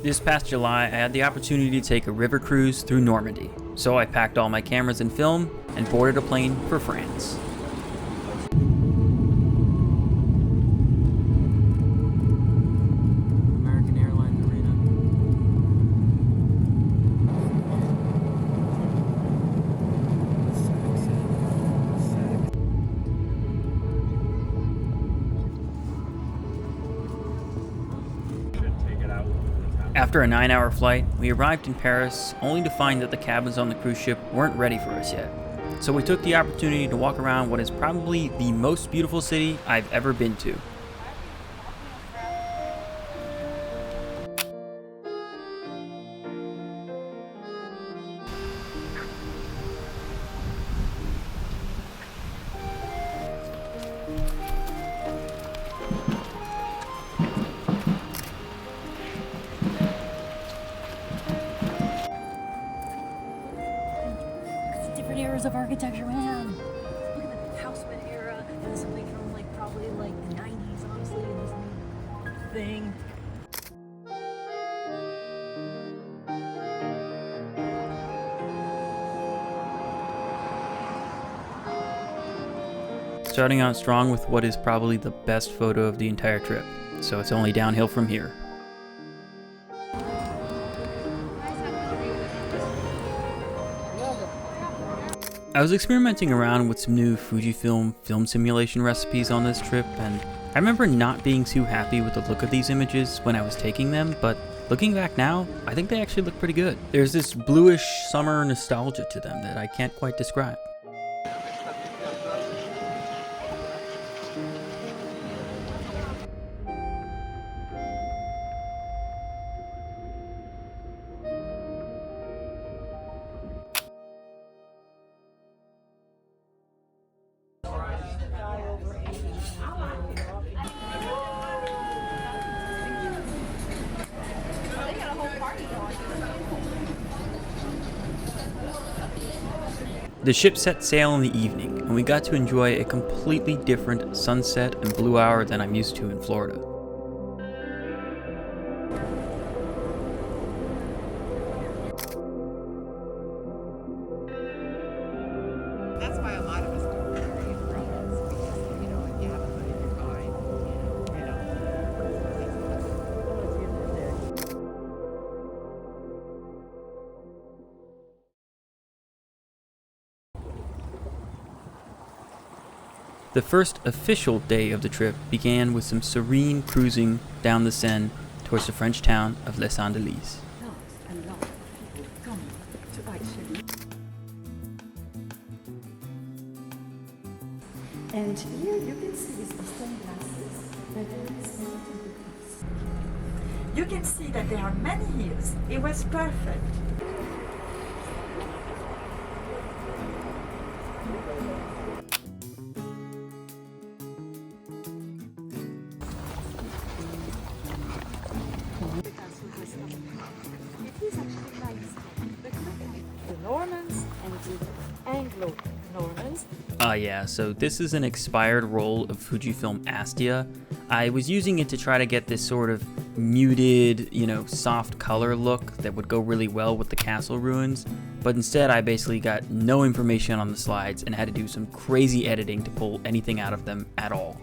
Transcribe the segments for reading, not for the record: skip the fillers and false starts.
This past July, I had the opportunity to take a river cruise through Normandy, so I packed all my cameras and film and boarded a plane for France. After a 9-hour flight, we arrived in Paris, only to find that the cabins on the cruise ship weren't ready for us yet. So we took the opportunity to walk around what is probably the most beautiful city I've ever been to. Eras of architecture, man. Look at the Houseman era, and something from probably the 90s, honestly, and this new thing. Starting out strong with what is probably the best photo of the entire trip, so it's only downhill from here. I was experimenting around with some new Fujifilm film simulation recipes on this trip, and I remember not being too happy with the look of these images when I was taking them, but looking back now, I think they actually look pretty good. There's this bluish summer nostalgia to them that I can't quite describe. The ship set sail in the evening, and we got to enjoy a completely different sunset and blue hour than I'm used to in Florida. That's why a lot of us don't carry umbrellas, because, if you have a hood in your car, The first official day of the trip began with some serene cruising down the Seine towards the French town of Les Andelys. And here you can see with the stained glasses that there is no difference. You can see that there are many hills. It was perfect. It is actually nice. The Normans and the Anglo-Normans. Yeah, so this is an expired roll of Fujifilm Astia. I was using it to try to get this sort of muted, soft color look that would go really well with the castle ruins, but instead I basically got no information on the slides and had to do some crazy editing to pull anything out of them at all.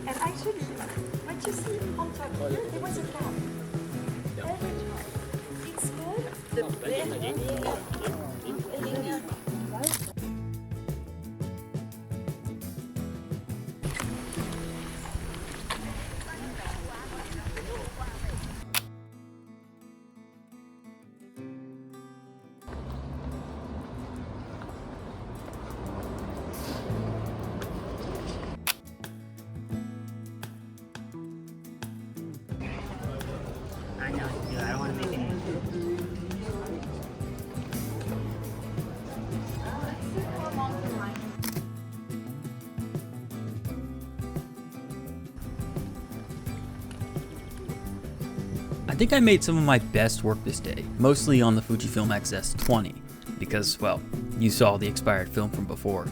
And actually, what you see on top here, there was a cloud. It's called the I know, I don't want to make it. I think I made some of my best work this day, mostly on the Fujifilm X-S20, because, well, you saw the expired film from before.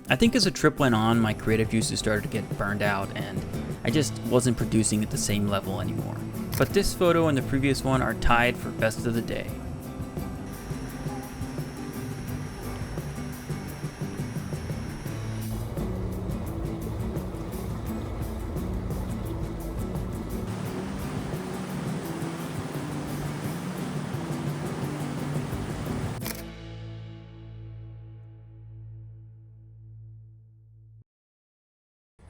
I think as the trip went on, my creative juices started to get burned out and I just wasn't producing at the same level anymore. But this photo and the previous one are tied for best of the day.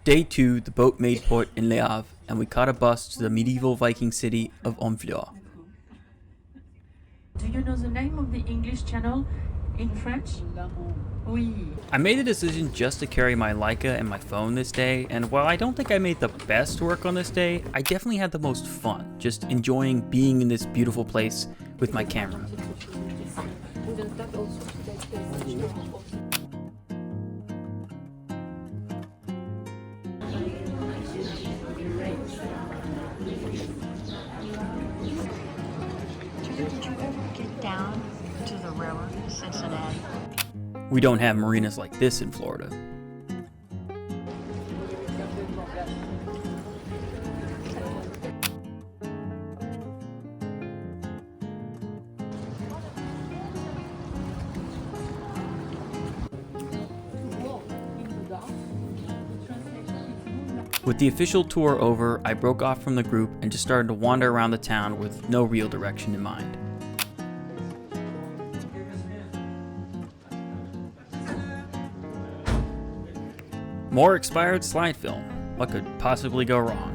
Day 2, the boat made port in Le Havre, and we caught a bus to the medieval Viking city of Honfleur. Do you know the name of the English channel in French? Oui. I made the decision just to carry my Leica and my phone this day, and while I don't think I made the best work on this day, I definitely had the most fun, just enjoying being in this beautiful place with my camera. Did you ever get down to the railroad in Cincinnati? We don't have marinas like this in Florida. With the official tour over, I broke off from the group and just started to wander around the town with no real direction in mind. More expired slide film. What could possibly go wrong?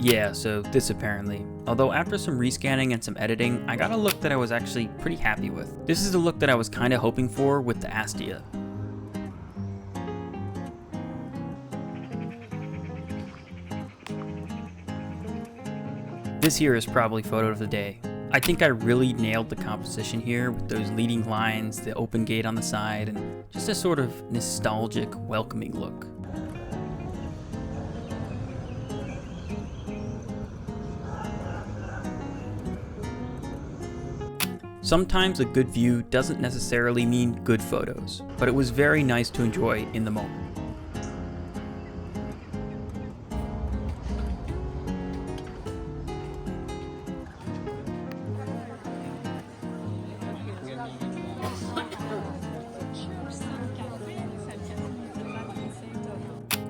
Yeah, so this apparently. Although after some rescanning and some editing, I got a look that I was actually pretty happy with. This is the look that I was kind of hoping for with the Astia. This here is probably photo of the day. I think I really nailed the composition here with those leading lines, the open gate on the side, and just a sort of nostalgic, welcoming look. Sometimes a good view doesn't necessarily mean good photos, but it was very nice to enjoy in the moment.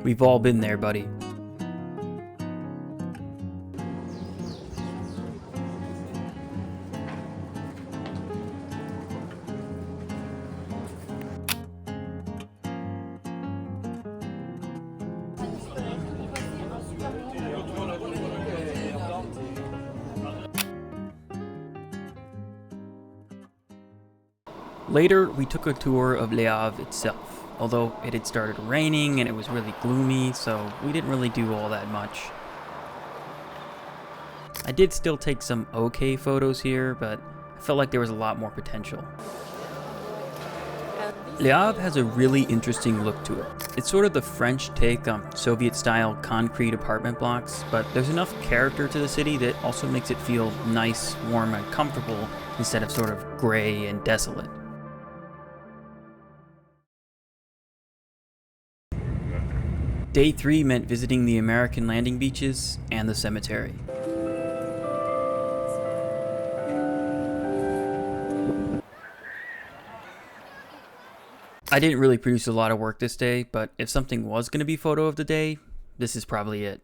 We've all been there, buddy. Later, we took a tour of Le Havre itself, although it had started raining and it was really gloomy, so we didn't really do all that much. I did still take some okay photos here, but I felt like there was a lot more potential. Le Havre has a really interesting look to it. It's sort of the French take on Soviet-style concrete apartment blocks, but there's enough character to the city that also makes it feel nice, warm, and comfortable instead of sort of gray and desolate. Day 3 meant visiting the American landing beaches and the cemetery. I didn't really produce a lot of work this day, but if something was going to be photo of the day, this is probably it.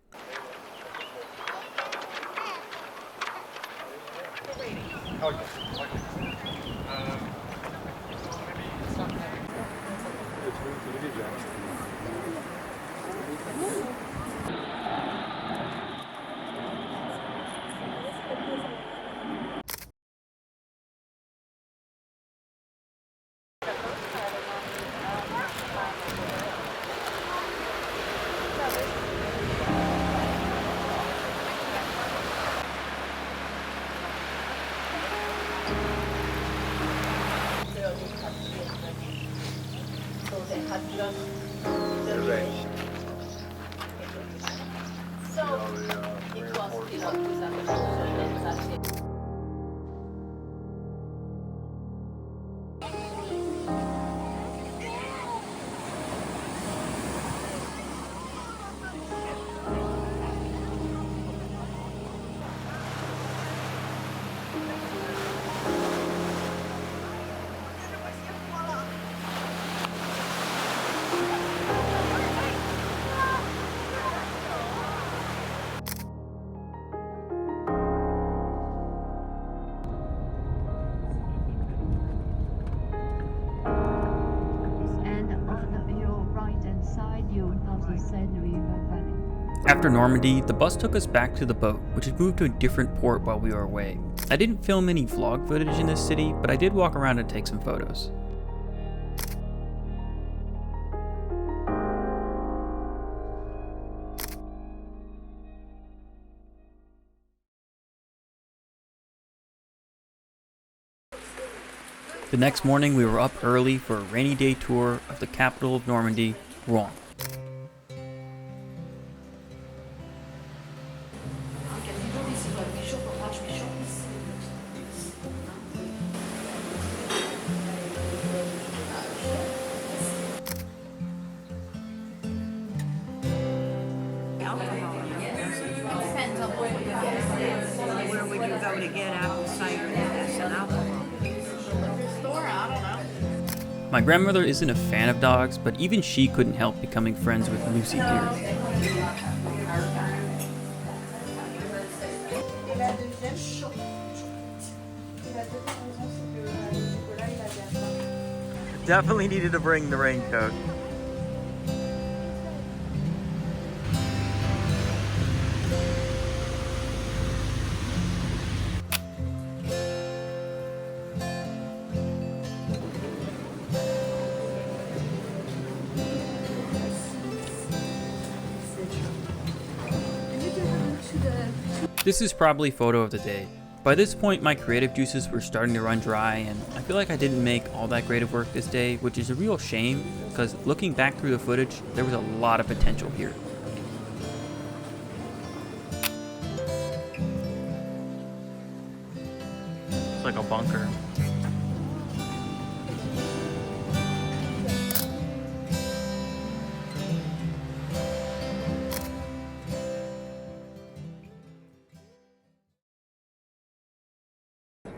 After Normandy, the bus took us back to the boat, which had moved to a different port while we were away. I didn't film any vlog footage in this city, but I did walk around and take some photos. The next morning, we were up early for a rainy day tour of the capital of Normandy, Rouen. Where would you go to get apple cider and alcohol? My grandmother isn't a fan of dogs, but even she couldn't help becoming friends with Lucy here. Definitely needed to bring the raincoat. This is probably photo of the day. By this point, my creative juices were starting to run dry, and I feel like I didn't make all that great of work this day, which is a real shame, because looking back through the footage, there was a lot of potential here. It's like a bunker.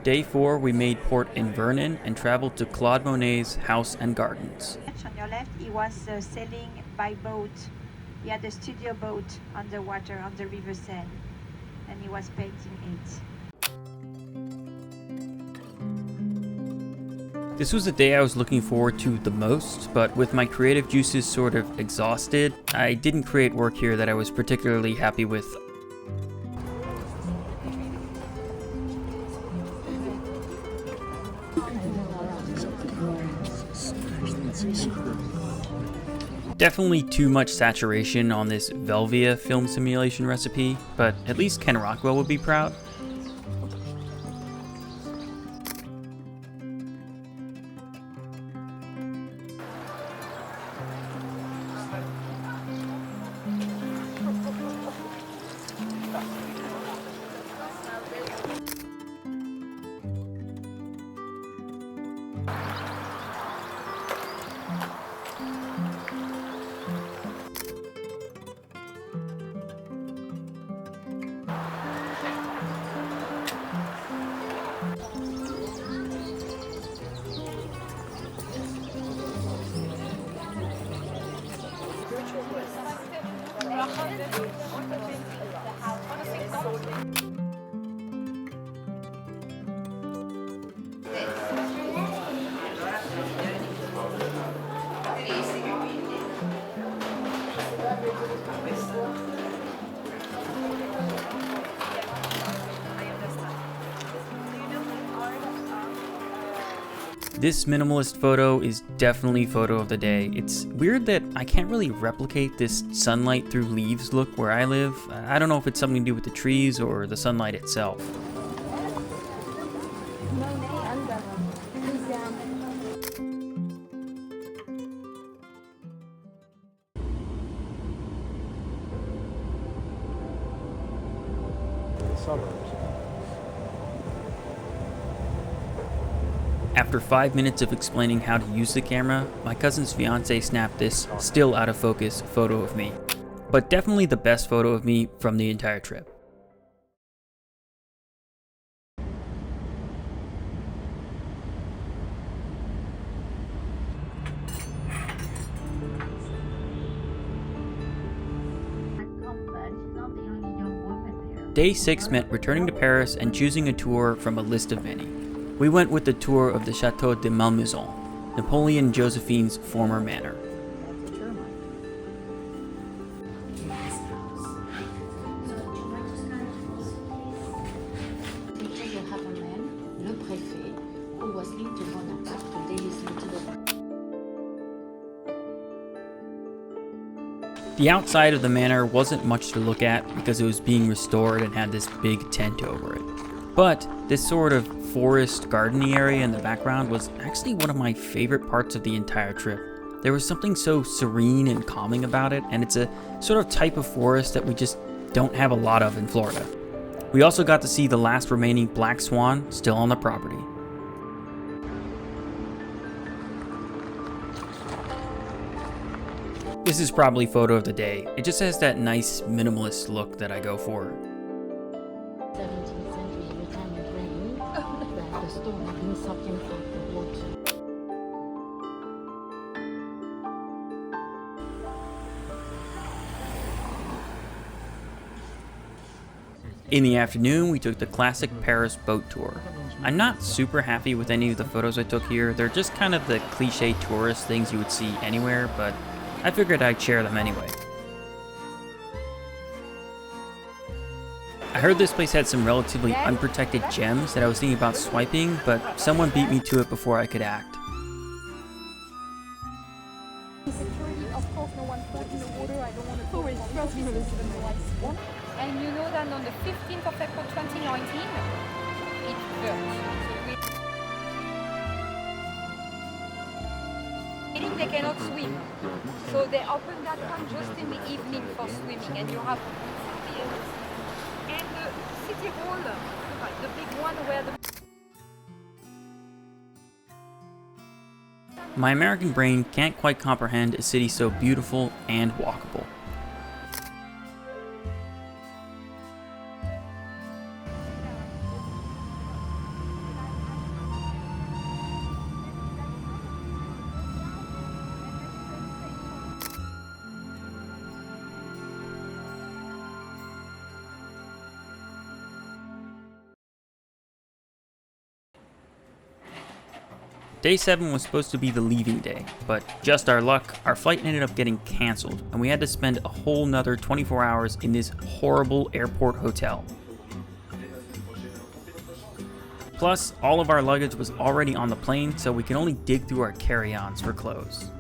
Day 4, we made port in Vernon and traveled to Claude Monet's house and gardens. On your left, he was sailing by boat. He had a studio boat underwater on the River Seine, and he was painting it. This was the day I was looking forward to the most, but with my creative juices sort of exhausted, I didn't create work here that I was particularly happy with. Definitely too much saturation on this Velvia film simulation recipe, but at least Ken Rockwell would be proud. This minimalist photo is definitely photo of the day. It's weird that I can't really replicate this sunlight through leaves look where I live. I don't know if it's something to do with the trees or the sunlight itself. After 5 minutes of explaining how to use the camera, my cousin's fiance snapped this still out of focus photo of me. But definitely the best photo of me from the entire trip. Day 6 meant returning to Paris and choosing a tour from a list of many. We went with the tour of the Château de Malmaison, Napoleon Josephine's former manor. The outside of the manor wasn't much to look at because it was being restored and had this big tent over it. But this sort of forest gardeny area in the background was actually one of my favorite parts of the entire trip. There was something so serene and calming about it, and it's a sort of type of forest that we just don't have a lot of in Florida. We also got to see the last remaining black swan still on the property. This is probably photo of the day. It just has that nice minimalist look that I go for. 17th century, the time of rain, that the storm had been sucking up the water. In the afternoon, we took the classic Paris boat tour. I'm not super happy with any of the photos I took here. They're just kind of the cliche tourist things you would see anywhere, but I figured I'd share them anyway. I heard this place had some relatively unprotected gems that I was thinking about swiping, but someone beat me to it before I could act. Security, of course, no one put in the water. I don't want to go in the lights. And you know that on the 15th of April 2019, it burst. Meaning they cannot swim. So they open that one just in the evening for swimming, and you have and the city hall, the big one where the My American brain can't quite comprehend a city so beautiful and walkable. Day 7 was supposed to be the leaving day, but just our luck, our flight ended up getting cancelled, and we had to spend a whole nother 24 hours in this horrible airport hotel. Plus, all of our luggage was already on the plane, so we could only dig through our carry-ons for clothes.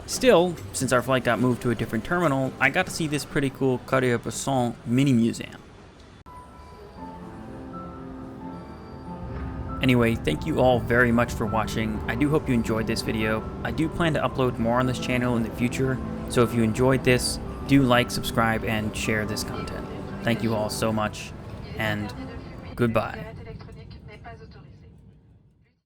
Still, since our flight got moved to a different terminal, I got to see this pretty cool Cartier-Bresson mini museum. Anyway, thank you all very much for watching. I do hope you enjoyed this video. I do plan to upload more on this channel in the future, so if you enjoyed this, do like, subscribe, and share this content. Thank you all so much, and goodbye.